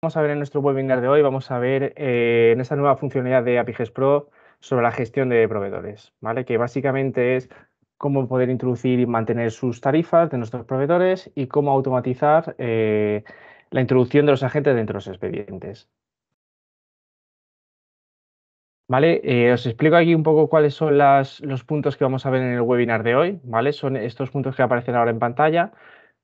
Vamos a ver en nuestro webinar de hoy, vamos a ver en esta nueva funcionalidad de APIGES Pro sobre la gestión de proveedores, ¿vale? Que básicamente es cómo poder introducir y mantener sus tarifas de nuestros proveedores y cómo automatizar la introducción de los agentes dentro de los expedientes. ¿Vale? Os explico aquí un poco cuáles son los puntos que vamos a ver en el webinar de hoy, ¿vale? Son estos puntos que aparecen ahora en pantalla.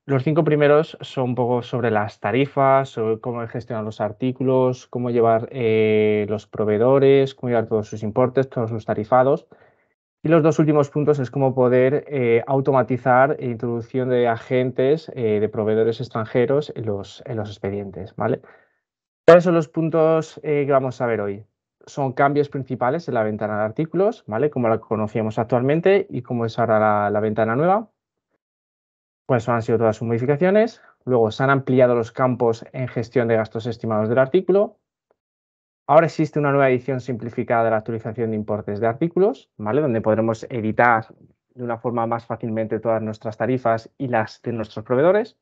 Los 5 primeros son un poco sobre las tarifas, sobre cómo gestionar los artículos, cómo llevar los proveedores, cómo llevar todos sus importes, todos sus tarifados. Y los 2 últimos puntos es cómo poder automatizar la introducción de agentes de proveedores extranjeros en los expedientes, ¿vale? ¿Cuáles son los puntos que vamos a ver hoy? Son cambios principales en la ventana de artículos, ¿vale? Como la conocíamos actualmente y cómo es ahora la ventana nueva. Cuáles han sido todas sus modificaciones. Luego se han ampliado los campos en gestión de gastos estimados del artículo. Ahora existe una nueva edición simplificada de la actualización de importes de artículos, ¿vale? Donde podremos editar de una forma más fácilmente todas nuestras tarifas y las de nuestros proveedores.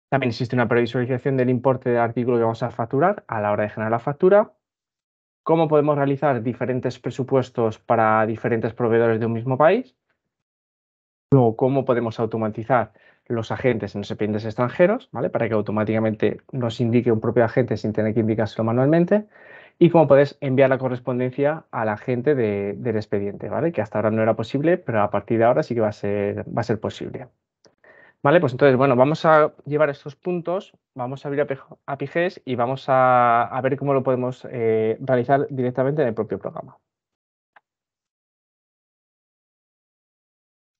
También existe una previsualización del importe del artículo que vamos a facturar a la hora de generar la factura. Cómo podemos realizar diferentes presupuestos para diferentes proveedores de un mismo país. Luego, cómo podemos automatizar los agentes en los expedientes extranjeros, ¿vale? Para que automáticamente nos indique un propio agente sin tener que indicárselo manualmente. Y cómo puedes enviar la correspondencia al agente del expediente, ¿vale? Que hasta ahora no era posible, pero a partir de ahora sí que va a ser posible. Vale, pues entonces, bueno, vamos a llevar estos puntos, vamos a abrir APIGES y vamos a ver cómo lo podemos realizar directamente en el propio programa.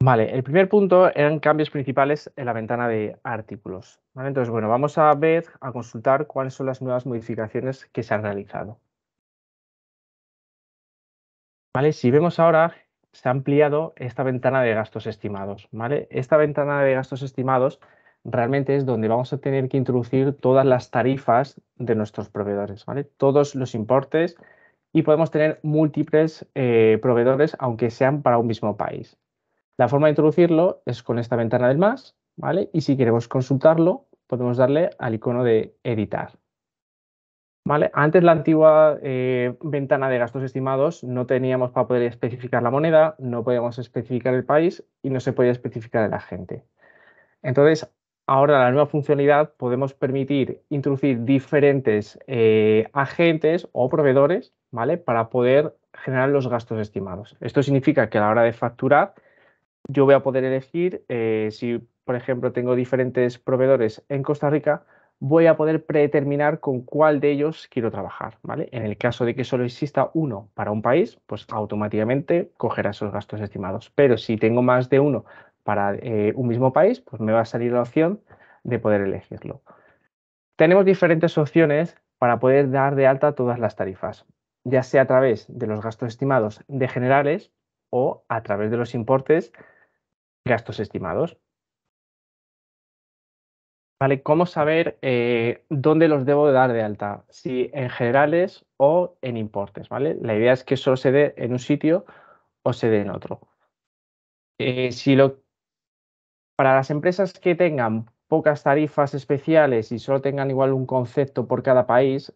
Vale, el primer punto eran cambios principales en la ventana de artículos. ¿Vale? Entonces, bueno, vamos a ver, a consultar cuáles son las nuevas modificaciones que se han realizado. ¿Vale? Si vemos ahora, se ha ampliado esta ventana de gastos estimados. ¿Vale? Esta ventana de gastos estimados realmente es donde vamos a tener que introducir todas las tarifas de nuestros proveedores, ¿vale? Todos los importes y podemos tener múltiples proveedores, aunque sean para un mismo país. La forma de introducirlo es con esta ventana del más, ¿vale? Y si queremos consultarlo, podemos darle al icono de editar. ¿Vale? Antes la antigua ventana de gastos estimados no teníamos para poder especificar la moneda, no podíamos especificar el país y no se podía especificar el agente. Entonces, ahora la nueva funcionalidad podemos permitir introducir diferentes agentes o proveedores, ¿vale? Para poder generar los gastos estimados. Esto significa que a la hora de facturar yo voy a poder elegir, si por ejemplo tengo diferentes proveedores en Costa Rica, voy a poder predeterminar con cuál de ellos quiero trabajar, ¿vale? En el caso de que solo exista uno para un país, pues automáticamente cogerá esos gastos estimados. Pero si tengo más de uno para un mismo país, pues me va a salir la opción de poder elegirlo. Tenemos diferentes opciones para poder dar de alta todas las tarifas, ya sea a través de los gastos estimados de generales o a través de los importes gastos estimados. ¿Vale? ¿Cómo saber dónde los debo de dar de alta? Si en generales o en importes, ¿vale? La idea es que solo se dé en un sitio o se dé en otro. Si lo, para las empresas que tengan pocas tarifas especiales y solo tengan igual un concepto por cada país,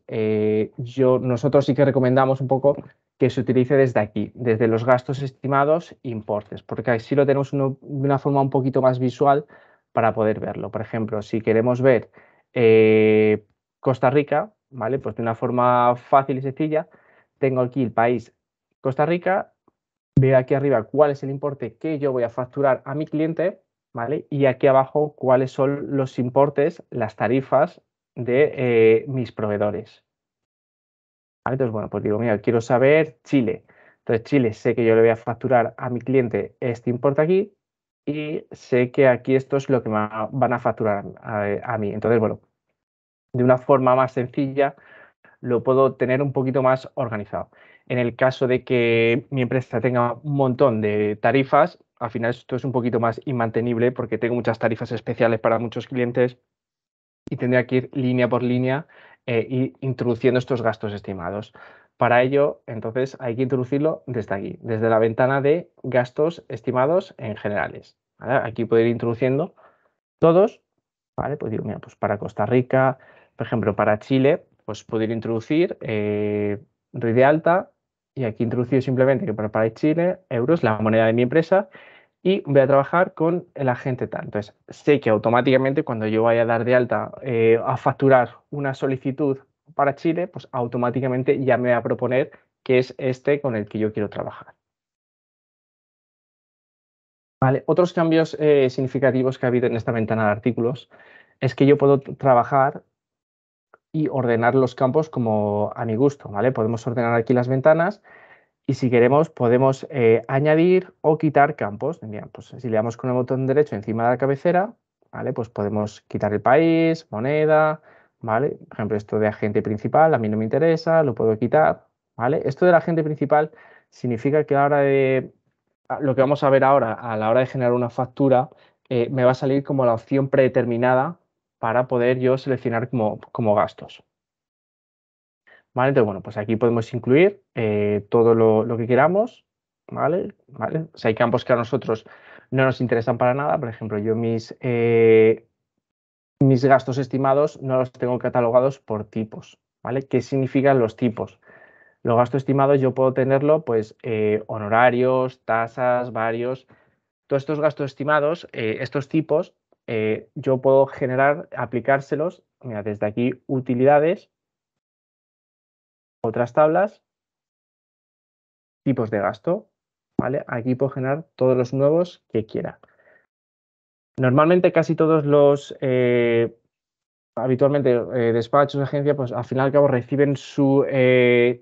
nosotros sí que recomendamos un poco que se utilice desde aquí, desde los gastos estimados e importes, porque así lo tenemos de una forma un poquito más visual para poder verlo. Por ejemplo, si queremos ver Costa Rica, ¿vale? Pues de una forma fácil y sencilla, tengo aquí el país Costa Rica, veo aquí arriba cuál es el importe que yo voy a facturar a mi cliente, ¿vale? Y aquí abajo cuáles son los importes, las tarifas de mis proveedores. ¿Vale? Entonces, bueno, pues digo, mira, quiero saber Chile. Entonces, Chile sé que yo le voy a facturar a mi cliente este importe aquí y sé que aquí esto es lo que me van a facturar a mí. Entonces, bueno, de una forma más sencilla lo puedo tener un poquito más organizado. En el caso de que mi empresa tenga un montón de tarifas, al final esto es un poquito más inmantenible porque tengo muchas tarifas especiales para muchos clientes y tendría que ir línea por línea y introduciendo estos gastos estimados. Para ello, entonces, hay que introducirlo desde aquí, desde la ventana de gastos estimados en generales. ¿Vale? Aquí puedo ir introduciendo todos, ¿vale? Pues digo, mira, pues para Costa Rica Por ejemplo, para Chile, pues poder introducir, doy de alta y aquí introducido simplemente que para país Chile, euros, la moneda de mi empresa, y voy a trabajar con el agente tal. Entonces, sé que automáticamente cuando yo vaya a dar de alta, a facturar una solicitud para Chile, pues automáticamente ya me va a proponer que es este con el que yo quiero trabajar. Vale, otros cambios significativos que ha habido en esta ventana de artículos es que yo puedo trabajar y ordenar los campos como a mi gusto, ¿vale? Podemos ordenar aquí las ventanas y si queremos podemos añadir o quitar campos. Mira, pues si le damos con el botón derecho encima de la cabecera, ¿vale? Pues podemos quitar el país, moneda, ¿vale? Por ejemplo, esto de agente principal a mí no me interesa, lo puedo quitar, ¿vale? Esto del agente principal significa que a la hora de lo que vamos a ver ahora, a la hora de generar una factura, me va a salir como la opción predeterminada para poder yo seleccionar como gastos. ¿Vale? Entonces, bueno, pues aquí podemos incluir todo lo que queramos, ¿vale? ¿Vale? O sea, hay campos que a nosotros no nos interesan para nada. Por ejemplo, yo mis gastos estimados no los tengo catalogados por tipos, ¿vale? ¿Qué significan los tipos? Los gastos estimados yo puedo tenerlo, pues, honorarios, tasas, varios. Todos estos gastos estimados, estos tipos, yo puedo generar, aplicárselos, mira, desde aquí, utilidades, otras tablas, tipos de gasto, ¿vale? Aquí puedo generar todos los nuevos que quiera. Normalmente casi todos los, habitualmente, despachos de agencia, pues al fin y al cabo reciben su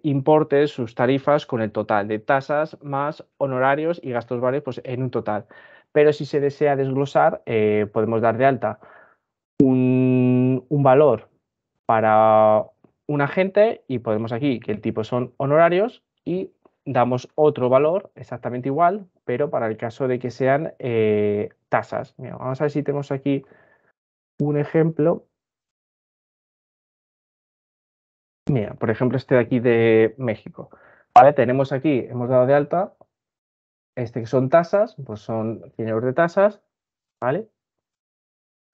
importe, sus tarifas con el total de tasas más honorarios y gastos varios, pues en un total. Pero si se desea desglosar, podemos dar de alta un valor para un agente y podemos aquí que el tipo son honorarios y damos otro valor exactamente igual, pero para el caso de que sean tasas. Mira, vamos a ver si tenemos aquí un ejemplo. Mira, por ejemplo, este de aquí de México. Vale, tenemos aquí, hemos dado de alta, este que son tasas, pues son 100 euros de tasas, ¿vale?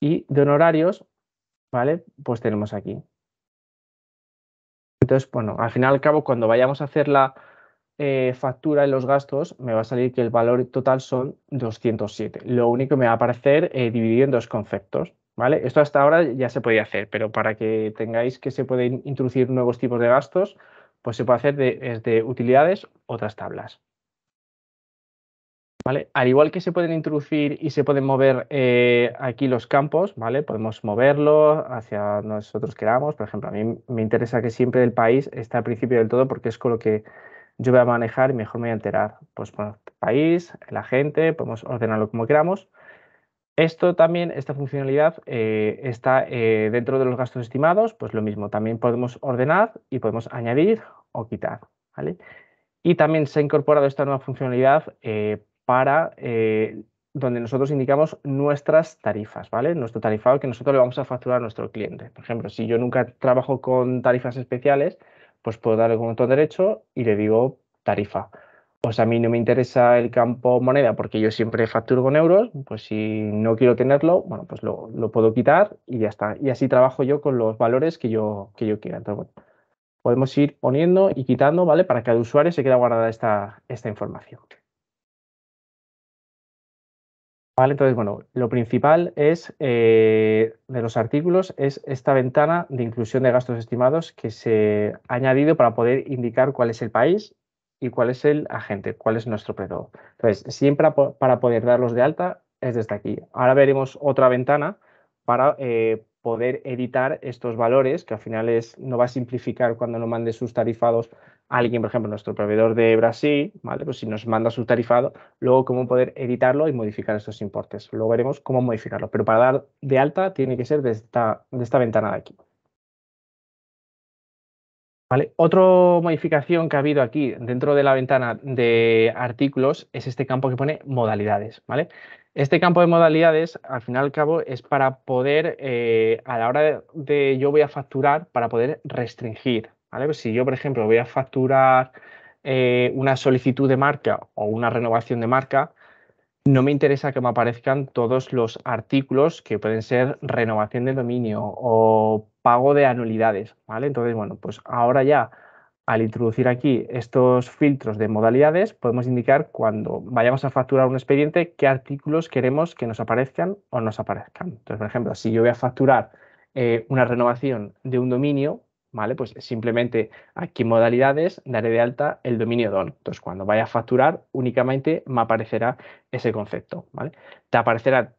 Y de honorarios, ¿vale? Pues tenemos aquí. Entonces, bueno, al final y al cabo, cuando vayamos a hacer la factura y los gastos, me va a salir que el valor total son 207. Lo único que me va a aparecer dividido en dos conceptos, ¿vale? Esto hasta ahora ya se podía hacer, pero para que tengáis que se pueden introducir nuevos tipos de gastos, pues se puede hacer desde utilidades, otras tablas. ¿Vale? Al igual que se pueden introducir y se pueden mover aquí los campos, ¿vale? Podemos moverlo hacia nosotros queramos. Por ejemplo, a mí me interesa que siempre el país esté al principio del todo porque es con lo que yo voy a manejar y mejor me voy a enterar. Pues bueno, país, la gente, podemos ordenarlo como queramos. Esto también, esta funcionalidad está dentro de los gastos estimados, pues lo mismo, también podemos ordenar y podemos añadir o quitar, ¿vale? Y también se ha incorporado esta nueva funcionalidad para donde nosotros indicamos nuestras tarifas, ¿vale? Nuestro tarifado que nosotros le vamos a facturar a nuestro cliente. Por ejemplo, si yo nunca trabajo con tarifas especiales, pues puedo darle con botón derecho y le digo tarifa. Pues a mí no me interesa el campo moneda porque yo siempre facturo con euros, pues si no quiero tenerlo, bueno, pues lo puedo quitar y ya está. Y así trabajo yo con los valores que yo quiera. Entonces, bueno, podemos ir poniendo y quitando, ¿vale? Para que cada usuario se quede guardada esta información. ¿Vale? Entonces, bueno, lo principal es de los artículos es esta ventana de inclusión de gastos estimados que se ha añadido para poder indicar cuál es el país y cuál es el agente, cuál es nuestro proveedor. Entonces, siempre para poder darlos de alta es desde aquí. Ahora veremos otra ventana para poder editar estos valores, que al final no va a simplificar cuando nos mande sus tarifados a alguien, por ejemplo, nuestro proveedor de Brasil, ¿vale? Pues si nos manda su tarifado, luego cómo poder editarlo y modificar estos importes. Luego veremos cómo modificarlo, pero para dar de alta tiene que ser de esta ventana de aquí. ¿Vale? Otra modificación que ha habido aquí dentro de la ventana de artículos es este campo que pone modalidades, ¿vale? Este campo de modalidades, al fin y al cabo, es para poder, a la hora de yo voy a facturar, para poder restringir, ¿vale? Pues si yo, por ejemplo, voy a facturar una solicitud de marca o una renovación de marca, no me interesa que me aparezcan todos los artículos que pueden ser renovación de dominio o pago de anualidades, ¿vale? Entonces, bueno, pues ahora ya al introducir aquí estos filtros de modalidades, podemos indicar cuando vayamos a facturar un expediente qué artículos queremos que nos aparezcan o no nos aparezcan. Entonces, por ejemplo, si yo voy a facturar una renovación de un dominio, ¿vale? Pues simplemente aquí en modalidades daré de alta el dominio DON. Entonces, cuando vaya a facturar, únicamente me aparecerá ese concepto, ¿vale? Te aparecerá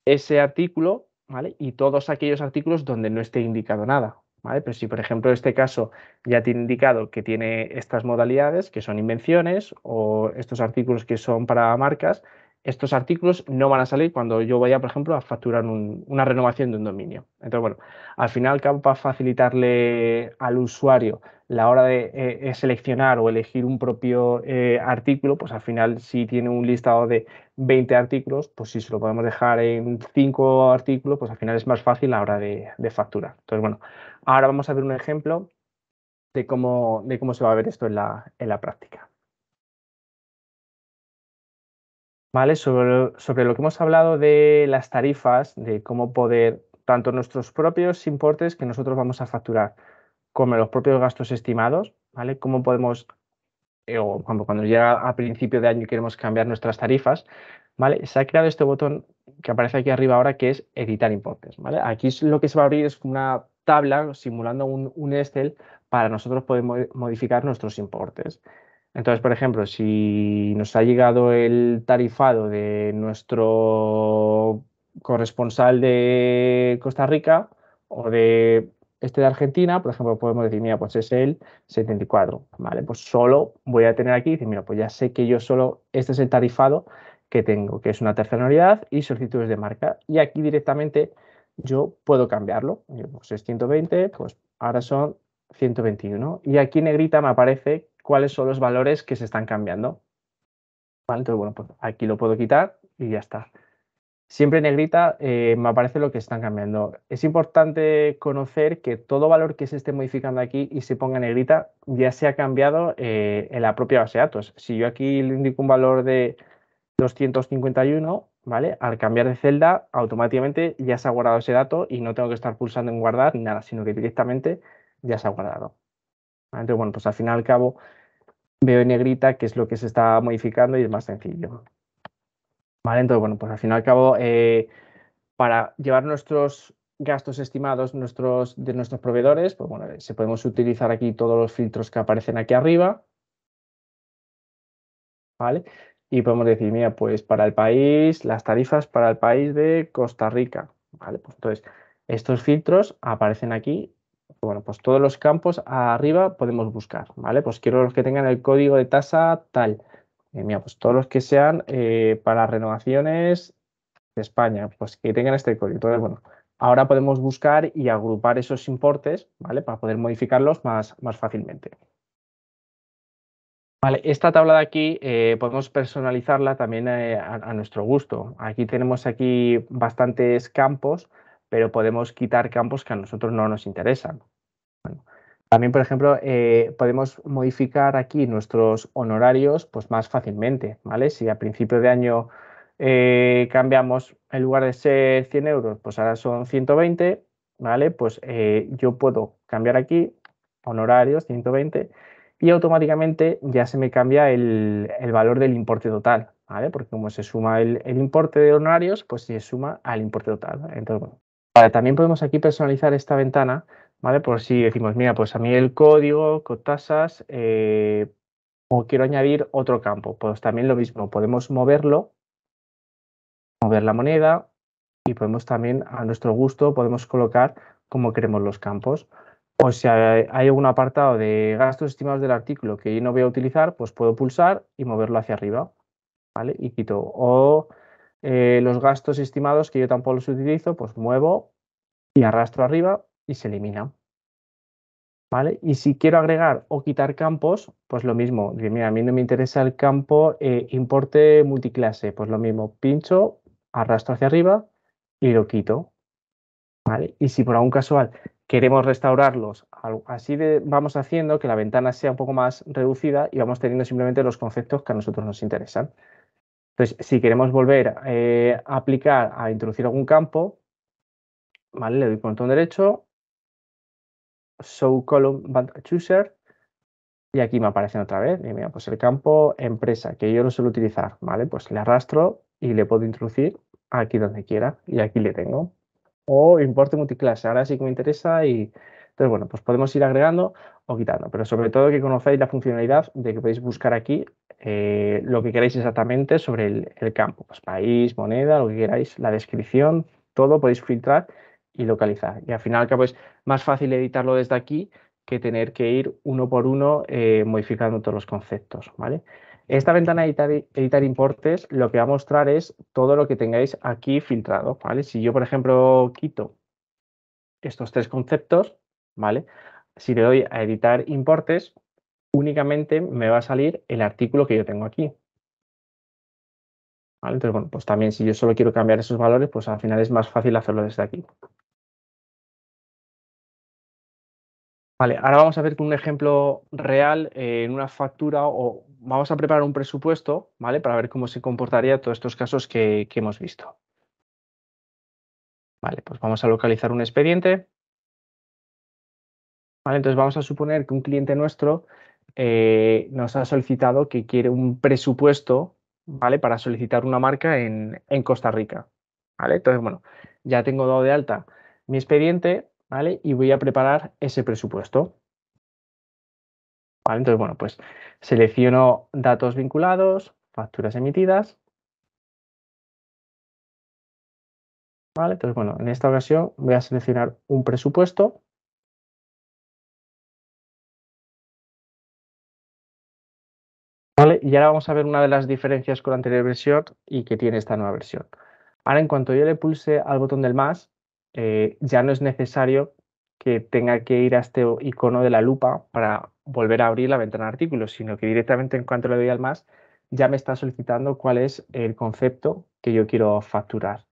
ese artículo, ¿vale? Y todos aquellos artículos donde no esté indicado nada, ¿vale? Pero si, por ejemplo, en este caso ya tiene indicado que tiene estas modalidades, que son invenciones, o estos artículos que son para marcas, estos artículos no van a salir cuando yo vaya, por ejemplo, a facturar una renovación de un dominio. Entonces, bueno, al final, para facilitarle al usuario la hora de seleccionar o elegir un propio artículo, pues al final, si tiene un listado de 20 artículos, pues si se lo podemos dejar en 5 artículos, pues al final es más fácil a la hora de facturar. Entonces, bueno, ahora vamos a ver un ejemplo de cómo se va a ver esto en la práctica. ¿Vale? Sobre lo que hemos hablado de las tarifas, de cómo poder, tanto nuestros propios importes que nosotros vamos a facturar, como los propios gastos estimados, ¿vale? Cómo podemos, o cuando llega a principio de año y queremos cambiar nuestras tarifas, ¿vale? Se ha creado este botón que aparece aquí arriba ahora, que es editar importes, ¿vale? Aquí lo que se va a abrir es una tabla simulando un Excel para nosotros poder modificar nuestros importes. Entonces, por ejemplo, si nos ha llegado el tarifado de nuestro corresponsal de Costa Rica o de este de Argentina, por ejemplo, podemos decir, mira, pues es el 74, ¿vale? Pues solo voy a tener aquí, decir, mira, pues ya sé que yo solo, este es el tarifado que tengo, que es una tercera unidad y solicitudes de marca. Y aquí directamente yo puedo cambiarlo. Pues es 120, pues ahora son 121. Y aquí en negrita me aparece cuáles son los valores que se están cambiando. ¿Vale? Entonces, bueno, pues aquí lo puedo quitar y ya está. Siempre en negrita me aparece lo que están cambiando. Es importante conocer que todo valor que se esté modificando aquí y se ponga en negrita ya se ha cambiado en la propia base de datos. Si yo aquí le indico un valor de 251, ¿vale? Al cambiar de celda, automáticamente ya se ha guardado ese dato y no tengo que estar pulsando en guardar ni nada, sino que directamente ya se ha guardado. Entonces, bueno, pues al fin y al cabo veo en negrita qué es lo que se está modificando y es más sencillo. ¿Vale? Entonces, bueno, pues al fin y al cabo, para llevar nuestros gastos estimados de nuestros proveedores, pues bueno, se podemos utilizar aquí todos los filtros que aparecen aquí arriba, ¿vale? Y podemos decir, mira, pues para el país, las tarifas para el país de Costa Rica, ¿vale? Pues entonces, estos filtros aparecen aquí. Bueno, pues todos los campos arriba podemos buscar, ¿vale? Pues quiero los que tengan el código de tasa tal. Mira, pues todos los que sean para renovaciones de España, pues que tengan este código. Entonces, bueno, ahora podemos buscar y agrupar esos importes, ¿vale? Para poder modificarlos más fácilmente. Vale, esta tabla de aquí podemos personalizarla también a nuestro gusto. Aquí tenemos aquí bastantes campos, pero podemos quitar campos que a nosotros no nos interesan. Bueno, también, por ejemplo, podemos modificar aquí nuestros honorarios pues, más fácilmente, ¿vale? Si a principio de año cambiamos, en lugar de ser 100 euros, pues ahora son 120, ¿vale? Pues yo puedo cambiar aquí, honorarios, 120, y automáticamente ya se me cambia el valor del importe total, ¿vale? Porque como se suma el importe de honorarios, pues se suma al importe total. Entonces, bueno. Vale, también podemos aquí personalizar esta ventana, ¿vale? Por si decimos, mira, pues a mí el código, con tasas, o quiero añadir otro campo, pues también lo mismo, podemos moverlo, mover la moneda y podemos también, a nuestro gusto, podemos colocar como queremos los campos. O si hay algún apartado de gastos estimados del artículo que yo no voy a utilizar, pues puedo pulsar y moverlo hacia arriba, ¿vale? Y quito. O los gastos estimados que yo tampoco los utilizo, pues muevo y arrastro arriba y se elimina. ¿Vale? Y si quiero agregar o quitar campos, pues lo mismo. Mira, a mí no me interesa el campo importe multiclase, pues lo mismo. Pincho, arrastro hacia arriba y lo quito. ¿Vale? Y si por algún casual queremos restaurarlos, así vamos haciendo que la ventana sea un poco más reducida y vamos teniendo simplemente los conceptos que a nosotros nos interesan. Entonces, si queremos volver a aplicar, a introducir algún campo, ¿vale? Le doy con el botón derecho Show Column Band Chooser y aquí me aparecen otra vez. Y mira, pues el campo empresa, que yo lo suelo utilizar, ¿vale? Pues le arrastro y le puedo introducir aquí donde quiera y aquí le tengo. O importe multiclase, ahora sí que me interesa y entonces, bueno, pues podemos ir agregando o quitando, pero sobre todo que conozcáis la funcionalidad de que podéis buscar aquí lo que queráis exactamente sobre el campo, pues país, moneda, lo que queráis, la descripción, todo podéis filtrar y localizar. Y al final, al cabo es más fácil editarlo desde aquí que tener que ir uno por uno modificando todos los conceptos, ¿vale? Esta ventana de editar importes lo que va a mostrar es todo lo que tengáis aquí filtrado, ¿vale? Si yo, por ejemplo, quito estos tres conceptos, ¿vale? Si le doy a editar importes, únicamente me va a salir el artículo que yo tengo aquí, ¿vale? Entonces, bueno, pues también si yo solo quiero cambiar esos valores, pues al final es más fácil hacerlo desde aquí. Vale, ahora vamos a ver con un ejemplo real en una factura o vamos a preparar un presupuesto, ¿vale? Para ver cómo se comportaría todos estos casos que hemos visto. Vale, pues vamos a localizar un expediente. Vale, entonces vamos a suponer que un cliente nuestro nos ha solicitado que quiere un presupuesto, ¿vale? Para solicitar una marca en Costa Rica, ¿vale? Entonces, bueno, ya tengo dado de alta mi expediente, ¿vale? Y voy a preparar ese presupuesto, ¿vale? Entonces, bueno, pues selecciono datos vinculados, facturas emitidas, ¿vale? Entonces, bueno, en esta ocasión voy a seleccionar un presupuesto. ¿Vale? Y ahora vamos a ver una de las diferencias con la anterior versión y que tiene esta nueva versión. Ahora, en cuanto yo le pulse al botón del más, ya no es necesario que tenga que ir a este icono de la lupa para volver a abrir la ventana de artículos, sino que directamente en cuanto le doy al más, ya me está solicitando cuál es el concepto que yo quiero facturar.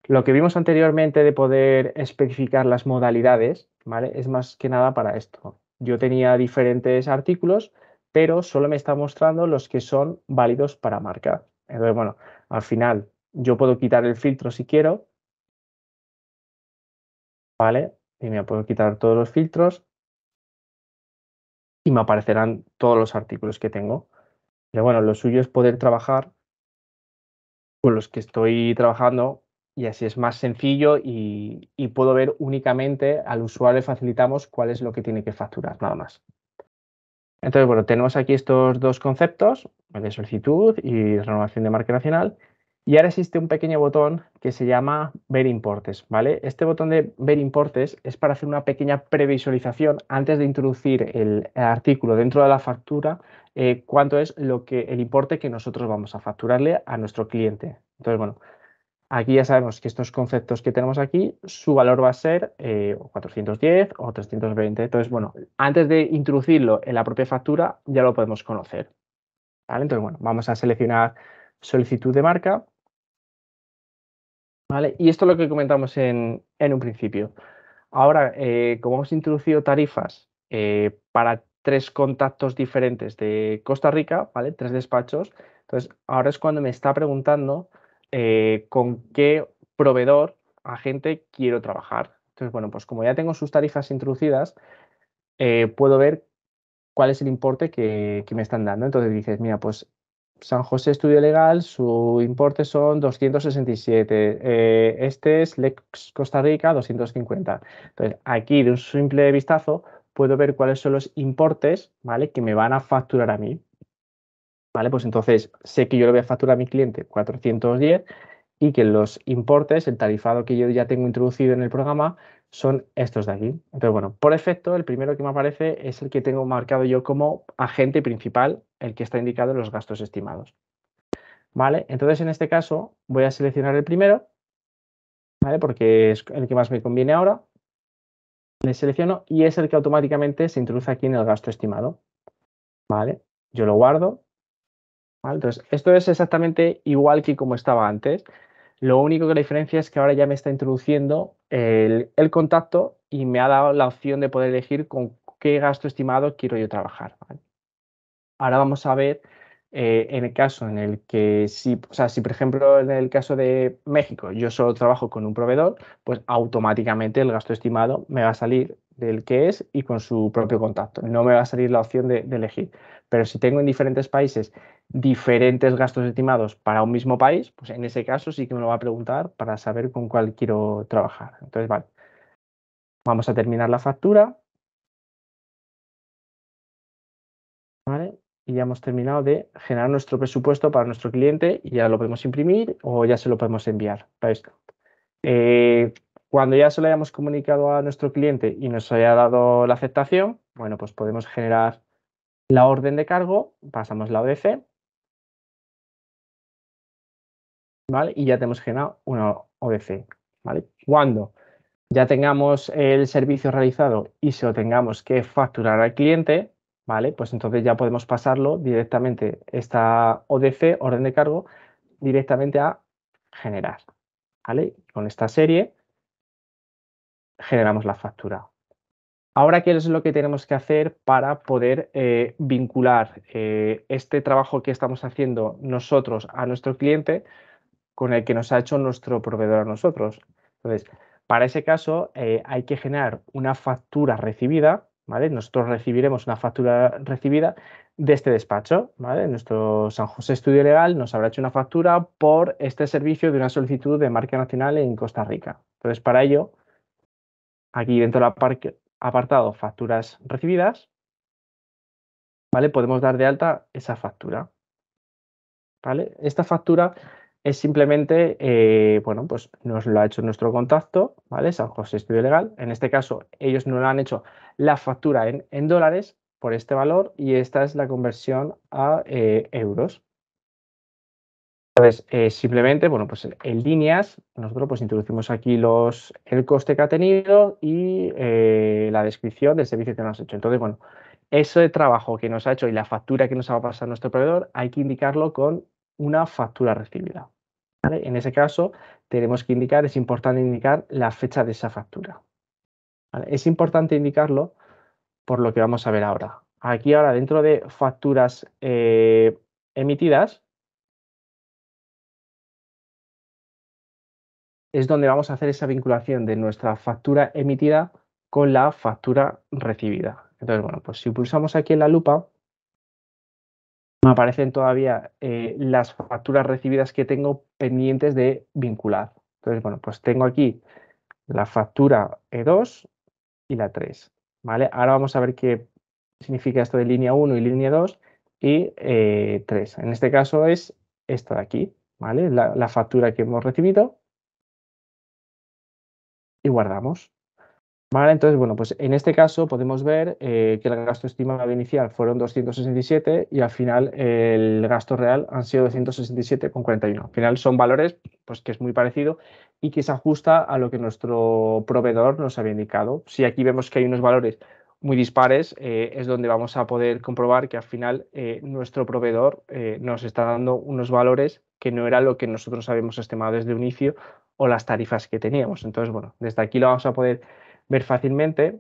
Lo que vimos anteriormente de poder especificar las modalidades, ¿vale? Es más que nada para esto. Yo tenía diferentes artículos, pero solo me está mostrando los que son válidos para marca. Entonces, bueno, al final yo puedo quitar el filtro si quiero, ¿vale? Y me puedo quitar todos los filtros y me aparecerán todos los artículos que tengo. Pero bueno, lo suyo es poder trabajar con los que estoy trabajando y así es más sencillo y puedo ver únicamente al usuario le facilitamos cuál es lo que tiene que facturar, nada más. Entonces, bueno, tenemos aquí estos dos conceptos, el de solicitud y renovación de marca nacional. Y ahora existe un pequeño botón que se llama ver importes, ¿vale? Este botón de ver importes es para hacer una pequeña previsualización antes de introducir el artículo dentro de la factura, cuánto es el importe que nosotros vamos a facturarle a nuestro cliente. Entonces, bueno, aquí ya sabemos que estos conceptos que tenemos aquí, su valor va a ser 410 o 320. Entonces, bueno, antes de introducirlo en la propia factura, ya lo podemos conocer, ¿vale? Entonces, bueno, vamos a seleccionar solicitud de marca, ¿vale? Y esto es lo que comentamos en un principio. Ahora, como hemos introducido tarifas para tres contactos diferentes de Costa Rica, ¿vale? Tres despachos. Entonces, ahora es cuando me está preguntando con qué proveedor, agente quiero trabajar. Entonces, bueno, pues como ya tengo sus tarifas introducidas, puedo ver cuál es el importe que me están dando. Entonces dices, mira, pues San José Estudio Legal, su importe son 267. Este es Lex Costa Rica, 250. Entonces, aquí de un simple vistazo puedo ver cuáles son los importes, ¿vale? Que me van a facturar a mí. ¿Vale? Pues entonces sé que yo le voy a facturar a mi cliente 410 y que los importes, el tarifado que yo ya tengo introducido en el programa, son estos de aquí. Entonces, bueno, por efecto, el primero que me aparece es el que tengo marcado yo como agente principal, el que está indicado en los gastos estimados. ¿Vale? Entonces, en este caso, voy a seleccionar el primero, ¿vale? Porque es el que más me conviene ahora. Le selecciono y es el que automáticamente se introduce aquí en el gasto estimado. ¿Vale? Yo lo guardo. ¿Vale? Entonces, esto es exactamente igual que como estaba antes. Lo único que la diferencia es que ahora ya me está introduciendo el contacto y me ha dado la opción de poder elegir con qué gasto estimado quiero yo trabajar, ¿vale? Ahora vamos a ver en el caso en el que o sea, si por ejemplo en el caso de México yo solo trabajo con un proveedor, pues automáticamente el gasto estimado me va a salir del que es y con su propio contacto. No me va a salir la opción de elegir. Pero si tengo en diferentes países diferentes gastos estimados para un mismo país, pues en ese caso sí que me lo va a preguntar para saber con cuál quiero trabajar. Entonces, vale, vamos a terminar la factura. ¿Vale? Y ya hemos terminado de generar nuestro presupuesto para nuestro cliente y ya lo podemos imprimir o ya se lo podemos enviar. Entonces, eh, cuando ya se lo hayamos comunicado a nuestro cliente y nos haya dado la aceptación, bueno, pues podemos generar la orden de cargo, pasamos la ODC, ¿vale? Y ya tenemos generado una ODC, ¿vale? Cuando ya tengamos el servicio realizado y se lo tengamos que facturar al cliente, ¿vale? Pues entonces ya podemos pasarlo directamente, esta ODC, orden de cargo, directamente a generar, ¿vale? Con esta serie generamos la factura. Ahora, ¿qué es lo que tenemos que hacer para poder vincular este trabajo que estamos haciendo nosotros a nuestro cliente con el que nos ha hecho nuestro proveedor a nosotros? Entonces, para ese caso hay que generar una factura recibida, ¿vale? Nosotros recibiremos una factura recibida de este despacho, ¿vale? Nuestro San José Estudio Legal nos habrá hecho una factura por este servicio de una solicitud de marca nacional en Costa Rica. Entonces, para ello, aquí dentro del apartado facturas recibidas, ¿vale? Podemos dar de alta esa factura. ¿Vale? Esta factura es simplemente, bueno, pues nos lo ha hecho nuestro contacto, ¿vale? San José Estudio Legal. En este caso, ellos nos han hecho la factura en dólares por este valor y esta es la conversión a euros. Entonces, simplemente, bueno, pues en líneas, nosotros pues introducimos aquí el coste que ha tenido y la descripción del servicio que nos ha hecho. Entonces, bueno, ese trabajo que nos ha hecho y la factura que nos va a pasar nuestro proveedor, hay que indicarlo con una factura recibida. ¿Vale? En ese caso, tenemos que indicar, es importante indicar la fecha de esa factura. ¿Vale? Es importante indicarlo por lo que vamos a ver ahora. Aquí ahora, dentro de facturas emitidas, es donde vamos a hacer esa vinculación de nuestra factura emitida con la factura recibida. Entonces, bueno, pues si pulsamos aquí en la lupa, me aparecen todavía las facturas recibidas que tengo pendientes de vincular. Entonces, bueno, pues tengo aquí la factura E2 y la 3, ¿vale? Ahora vamos a ver qué significa esto de línea 1 y línea 2 y 3. En este caso es esta de aquí, ¿vale? La factura que hemos recibido y guardamos. Vale, entonces, bueno, pues en este caso podemos ver que el gasto estimado inicial fueron 267 y al final el gasto real han sido 267,41. Al final son valores pues, que es muy parecido y que se ajusta a lo que nuestro proveedor nos había indicado. Si aquí vemos que hay unos valores muy dispares, es donde vamos a poder comprobar que al final nuestro proveedor nos está dando unos valores que no era lo que nosotros habíamos estimado desde un inicio o las tarifas que teníamos. Entonces, bueno, desde aquí lo vamos a poder ver fácilmente.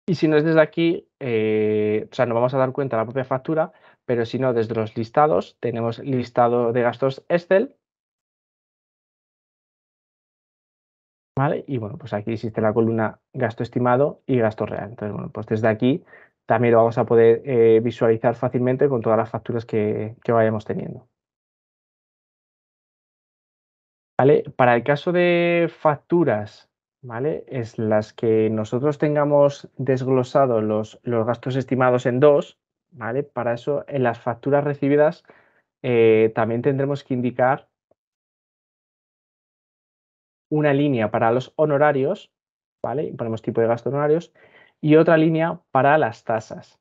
Y si no es desde aquí, o sea, nos vamos a dar cuenta de la propia factura, pero si no, desde los listados, tenemos listado de gastos Excel, ¿vale? Y bueno, pues aquí existe la columna gasto estimado y gasto real. Entonces, bueno, pues desde aquí también lo vamos a poder visualizar fácilmente con todas las facturas que vayamos teniendo. ¿Vale? Para el caso de facturas, ¿vale? Es las que nosotros tengamos desglosados los gastos estimados en dos, ¿vale? Para eso, en las facturas recibidas también tendremos que indicar una línea para los honorarios, ¿vale? Y ponemos tipo de gasto honorarios, y otra línea para las tasas,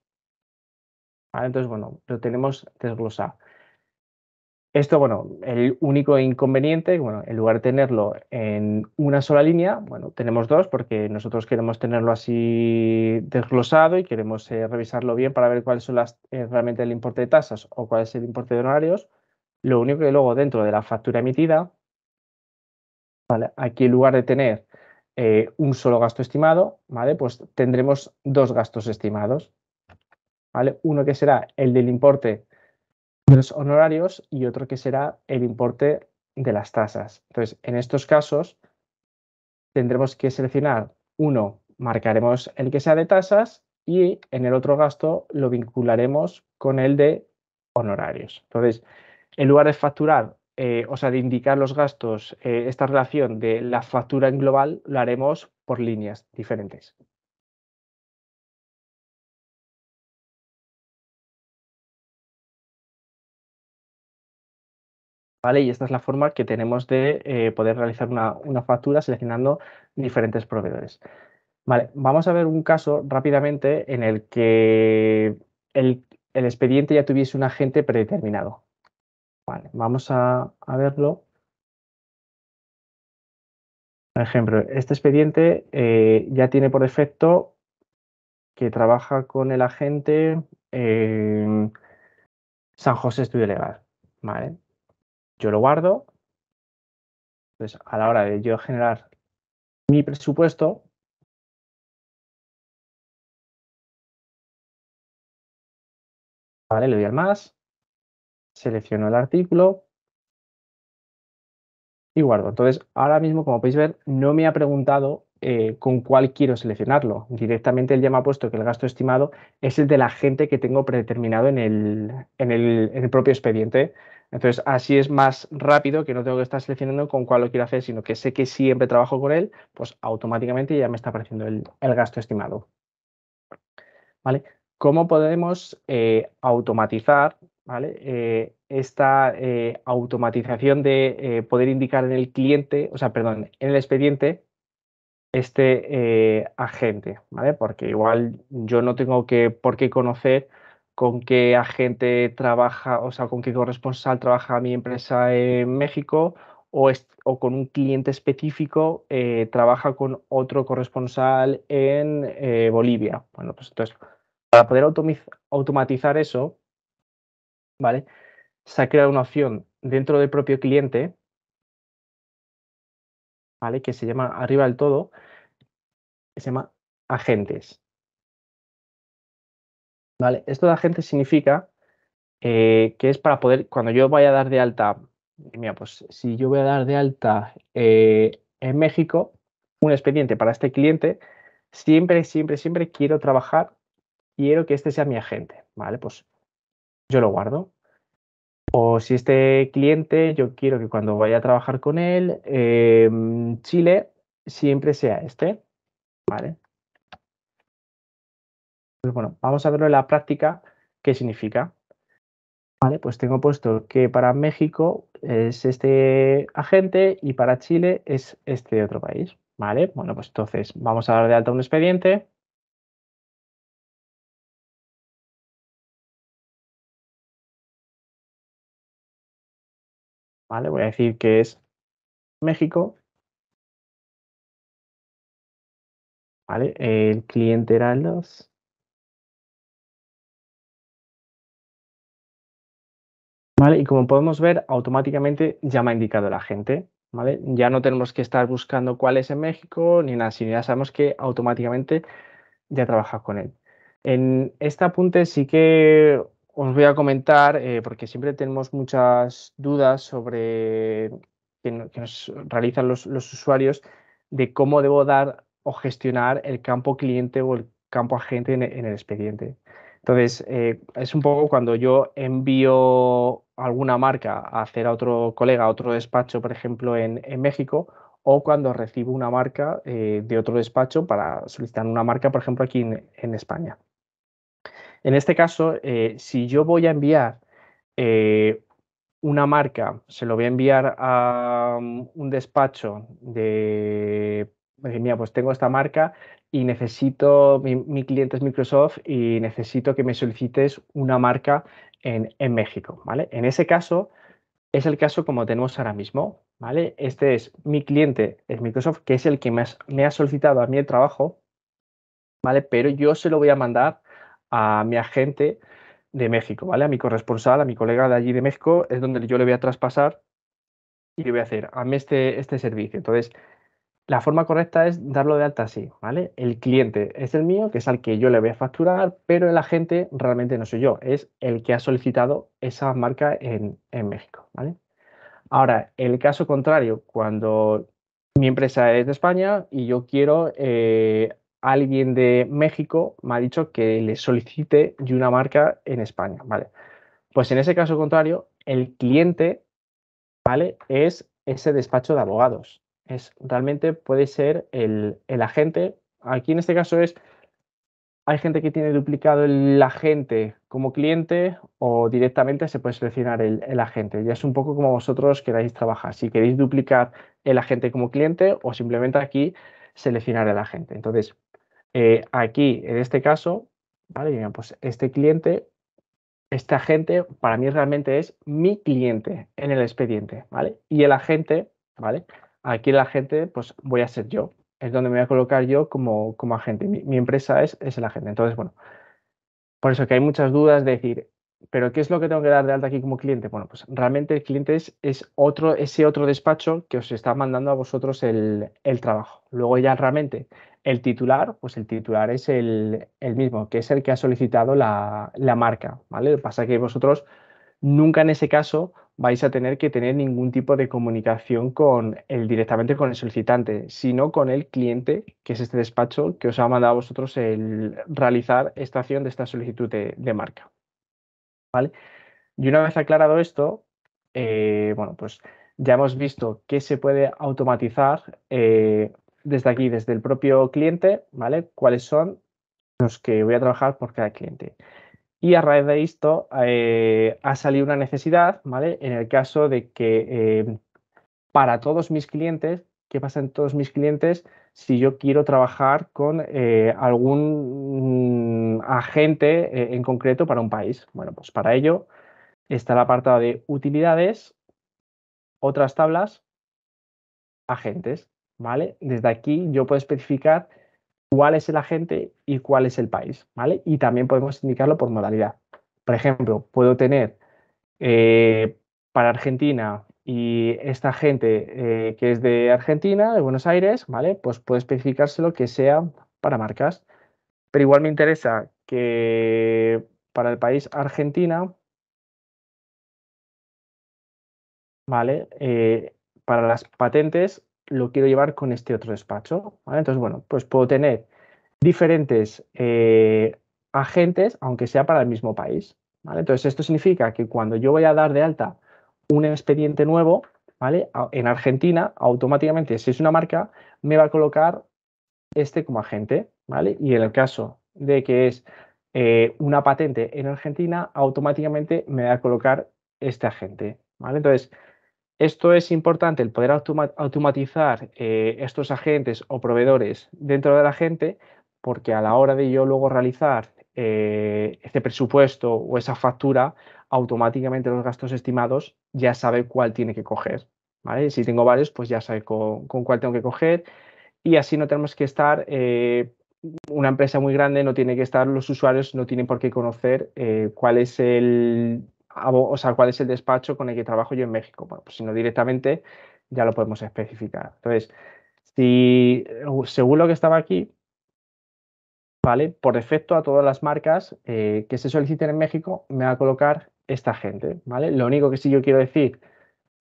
¿vale? Entonces, bueno, lo tenemos desglosado. Esto, bueno, el único inconveniente, bueno, en lugar de tenerlo en una sola línea, bueno, tenemos dos porque nosotros queremos tenerlo así desglosado y queremos revisarlo bien para ver cuáles son realmente el importe de tasas o cuál es el importe de honorarios. Lo único que luego dentro de la factura emitida, ¿vale? Aquí en lugar de tener un solo gasto estimado, ¿vale? Pues tendremos dos gastos estimados, ¿vale? Uno que será el del importe de los honorarios y otro que será el importe de las tasas. Entonces, en estos casos tendremos que seleccionar uno, marcaremos el que sea de tasas y en el otro gasto lo vincularemos con el de honorarios. Entonces, en lugar de facturar, o sea, de indicar los gastos, esta relación de la factura en global, lo haremos por líneas diferentes. ¿Vale? Y esta es la forma que tenemos de poder realizar una factura seleccionando diferentes proveedores. Vale, vamos a ver un caso rápidamente en el que el expediente ya tuviese un agente predeterminado. Vale, vamos a verlo. Por ejemplo, este expediente ya tiene por defecto que trabaja con el agente San José Estudio Legal. Vale, yo lo guardo. Entonces, a la hora de yo generar mi presupuesto, ¿vale? Le doy al más, selecciono el artículo y guardo. Entonces, ahora mismo, como podéis ver, no me ha preguntado con cuál quiero seleccionarlo. Directamente él ya me ha puesto que el gasto estimado es el del agente que tengo predeterminado en el propio expediente. Entonces, así es más rápido, que no tengo que estar seleccionando con cuál lo quiero hacer, sino que sé que siempre trabajo con él, pues automáticamente ya me está apareciendo el gasto estimado. ¿Vale? ¿Cómo podemos automatizar, ¿vale? Esta automatización de poder indicar en el cliente, o sea, perdón, en el expediente, este agente, ¿vale? Porque igual yo no tengo por qué conocer con qué agente trabaja, o sea, con qué corresponsal trabaja mi empresa en México o con un cliente específico trabaja con otro corresponsal en Bolivia. Bueno, pues entonces, para poder automatizar eso, ¿vale? Se ha creado una opción dentro del propio cliente, ¿vale? Que se llama arriba del todo, que se llama agentes, ¿vale? Esto de agentes significa que es para poder, cuando yo vaya a dar de alta, mira, pues si yo voy a dar de alta en México un expediente para este cliente, siempre, siempre, siempre quiero trabajar, quiero que este sea mi agente, ¿vale? Pues yo lo guardo. O si este cliente, yo quiero que cuando vaya a trabajar con él, Chile, siempre sea este, ¿vale? Pues bueno, vamos a verlo en la práctica, qué significa. Vale, pues tengo puesto que para México es este agente y para Chile es este otro país, ¿vale? Bueno, pues entonces vamos a dar de alta un expediente, ¿vale? Voy a decir que es México, ¿vale? El cliente era los... ¿Vale? Y como podemos ver, automáticamente ya me ha indicado el agente, ¿vale? Ya no tenemos que estar buscando cuál es en México ni nada, sino ya sabemos que automáticamente ya trabaja con él. En este apunte sí que os voy a comentar, porque siempre tenemos muchas dudas sobre que nos realizan los usuarios de cómo debo dar o gestionar el campo cliente o el campo agente en el expediente. Entonces, es un poco cuando yo envío alguna marca a hacer a otro colega, a otro despacho, por ejemplo, en México, o cuando recibo una marca de otro despacho para solicitar una marca, por ejemplo, aquí en España. En este caso, si yo voy a enviar eh, una marca, se lo voy a enviar a un despacho mira, pues tengo esta marca y necesito, mi cliente es Microsoft y necesito que me solicites una marca en México, ¿vale? En ese caso, es el caso como tenemos ahora mismo, ¿vale? Este es mi cliente, es Microsoft, que es el que me ha solicitado a mí el trabajo, ¿vale? Pero yo se lo voy a mandar a mi agente de México, ¿vale? A mi corresponsal, a mi colega de allí de México, es donde yo le voy a traspasar y le voy a hacer, hazme este servicio. Entonces, La forma correcta es darlo de alta así, ¿vale? El cliente es el mío, que es al que yo le voy a facturar, pero el agente realmente no soy yo, es el que ha solicitado esa marca en México, ¿vale? Ahora, el caso contrario, cuando mi empresa es de España y yo quiero, alguien de México me ha dicho que le solicite yo una marca en España, ¿vale? Pues en ese caso contrario, el cliente, ¿vale? Es ese despacho de abogados. Realmente puede ser el agente. Aquí en este caso hay gente que tiene duplicado el agente como cliente o directamente se puede seleccionar el agente. Ya es un poco como vosotros queráis trabajar. Si queréis duplicar el agente como cliente o simplemente aquí seleccionar el agente. Entonces, aquí en este caso, ¿vale? Bien, pues este cliente, este agente para mí realmente es mi cliente en el expediente, ¿vale? Y el agente, ¿vale? Aquí el agente, pues voy a ser yo. Es donde me voy a colocar yo como agente. Mi empresa es el agente. Entonces, bueno, por eso que hay muchas dudas de decir, ¿pero qué es lo que tengo que dar de alta aquí como cliente? Bueno, pues realmente el cliente es otro, ese otro despacho que os está mandando a vosotros el trabajo. Luego ya realmente el titular, pues el titular es el mismo, que es el que ha solicitado la marca, ¿vale? Lo que pasa es que vosotros nunca en ese caso vais a tener que tener ningún tipo de comunicación directamente con el solicitante, sino con el cliente, que es este despacho que os ha mandado a vosotros el realizar esta acción de esta solicitud de marca, ¿vale? Y una vez aclarado esto, bueno, pues ya hemos visto que se puede automatizar desde aquí, desde el propio cliente, ¿vale? Cuáles son los que voy a trabajar por cada cliente. Y a raíz de esto ha salido una necesidad, ¿vale? En el caso de que para todos mis clientes, ¿qué pasa en todos mis clientes si yo quiero trabajar con algún agente en concreto para un país? Bueno, pues para ello está el apartado de utilidades, otras tablas, agentes, ¿vale? Desde aquí yo puedo especificar cuál es el agente y cuál es el país, ¿vale? Y también podemos indicarlo por modalidad. Por ejemplo, puedo tener para Argentina y esta gente que es de Argentina, de Buenos Aires, ¿vale? Pues puede especificárselo que sea para marcas. Pero igual me interesa que para el país Argentina, ¿vale? Para las patentes lo quiero llevar con este otro despacho, ¿vale? Entonces, bueno, pues puedo tener diferentes agentes, aunque sea para el mismo país, ¿vale? Entonces, esto significa que cuando yo voy a dar de alta un expediente nuevo, ¿vale? En Argentina, automáticamente, si es una marca, me va a colocar este como agente, ¿vale? Y en el caso de que es una patente en Argentina, automáticamente me va a colocar este agente, ¿vale? Entonces, esto es importante, el poder automatizar estos agentes o proveedores dentro de la gente, porque a la hora de yo luego realizar este presupuesto o esa factura, automáticamente los gastos estimados ya sabe cuál tiene que coger, ¿vale? Si tengo varios, pues ya sabe con cuál tengo que coger y así no tenemos que estar, una empresa muy grande no tiene que estar, los usuarios no tienen por qué conocer cuál es o sea, cuál es el despacho con el que trabajo yo en México. Bueno, pues sino directamente ya lo podemos especificar. Entonces, si según lo que estaba aquí, ¿vale? Por defecto a todas las marcas que se soliciten en México me va a colocar esta gente, ¿vale? Lo único que sí yo quiero decir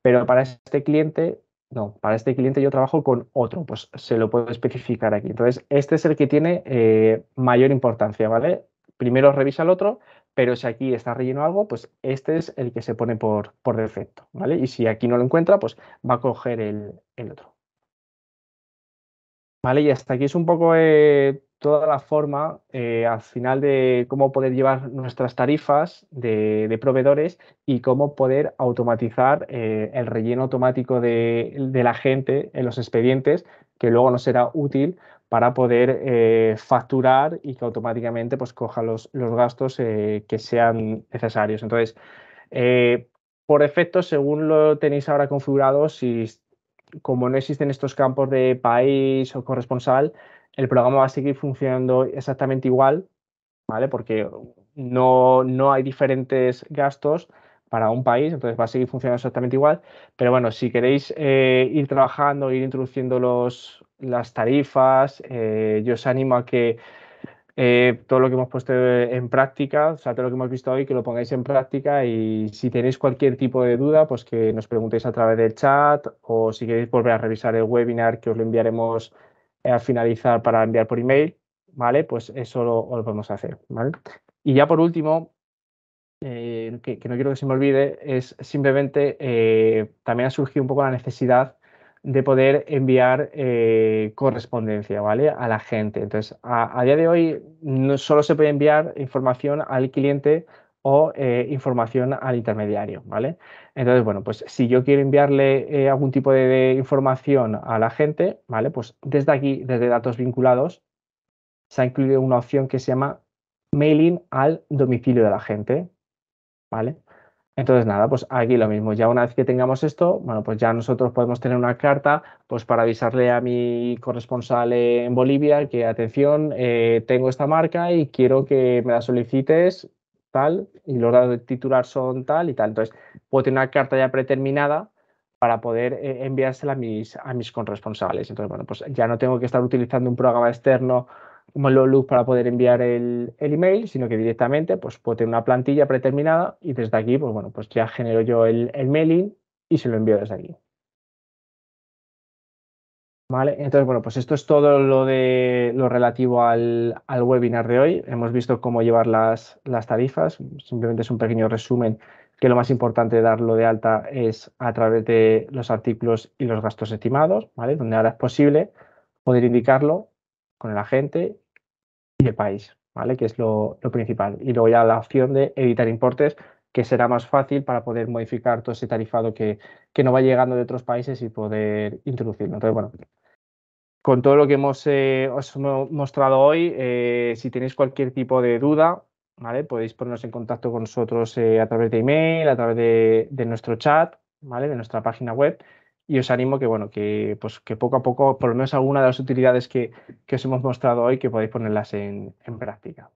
pero para este cliente, no, para este cliente yo trabajo con otro, pues se lo puedo especificar aquí. Entonces, este es el que tiene mayor importancia, ¿vale? Primero revisa el otro, pero si aquí está relleno algo, pues este es el que se pone por defecto, ¿vale? Y si aquí no lo encuentra, pues va a coger el otro. Vale, y hasta aquí es un poco toda la forma al final de cómo poder llevar nuestras tarifas de proveedores y cómo poder automatizar el relleno automático de la gente en los expedientes, que luego nos será útil para poder facturar y que automáticamente pues, coja los gastos que sean necesarios. Entonces, eh, por defecto, según lo tenéis ahora configurado, si como no existen estos campos de país o corresponsal, el programa va a seguir funcionando exactamente igual, ¿vale? Porque no hay diferentes gastos, para un país, entonces va a seguir funcionando exactamente igual. Pero bueno, si queréis ir trabajando, ir introduciendo las tarifas, yo os animo a que todo lo que hemos puesto en práctica, o sea, todo lo que hemos visto hoy, que lo pongáis en práctica y si tenéis cualquier tipo de duda, pues que nos preguntéis a través del chat o si queréis volver a revisar el webinar que os lo enviaremos al finalizar para enviar por email, ¿vale? Pues eso lo podemos hacer, ¿vale? Y ya por último, que no quiero que se me olvide, es simplemente también ha surgido un poco la necesidad de poder enviar correspondencia, ¿vale? A la gente. Entonces, a día de hoy no solo se puede enviar información al cliente o información al intermediario, ¿vale? Entonces, bueno, pues si yo quiero enviarle algún tipo de información a la gente, ¿vale? Pues desde aquí, desde datos vinculados, se ha incluido una opción que se llama mailing al domicilio de la gente, ¿vale? Entonces, nada, pues aquí lo mismo. Ya una vez que tengamos esto, bueno, pues ya nosotros podemos tener una carta, pues para avisarle a mi corresponsal en Bolivia que, atención, tengo esta marca y quiero que me la solicites, tal, y los datos de titular son tal y tal. Entonces, puedo tener una carta ya predeterminada para poder enviársela a mis corresponsales. Entonces, bueno, pues ya no tengo que estar utilizando un programa externo como el Outlook para poder enviar el email, sino que directamente pues, puedo tener una plantilla predeterminada y desde aquí, pues bueno, pues ya genero yo el mailing y se lo envío desde aquí. ¿Vale? Entonces, bueno, pues esto es todo lo relativo al webinar de hoy. Hemos visto cómo llevar las tarifas. Simplemente es un pequeño resumen que lo más importante de darlo de alta es a través de los artículos y los gastos estimados, ¿vale? Donde ahora es posible poder indicarlo con el agente y el país, ¿vale? Que es lo principal. Y luego ya la opción de editar importes, que será más fácil para poder modificar todo ese tarifado que no va llegando de otros países y poder introducirlo. Entonces, bueno, con todo lo que os hemos mostrado hoy, si tenéis cualquier tipo de duda, ¿vale? Podéis ponernos en contacto con nosotros a través de email, a través de nuestro chat, ¿vale? De nuestra página web. Y os animo que, bueno, pues, que poco a poco, por lo menos alguna de las utilidades que os hemos mostrado hoy, que podáis ponerlas en práctica.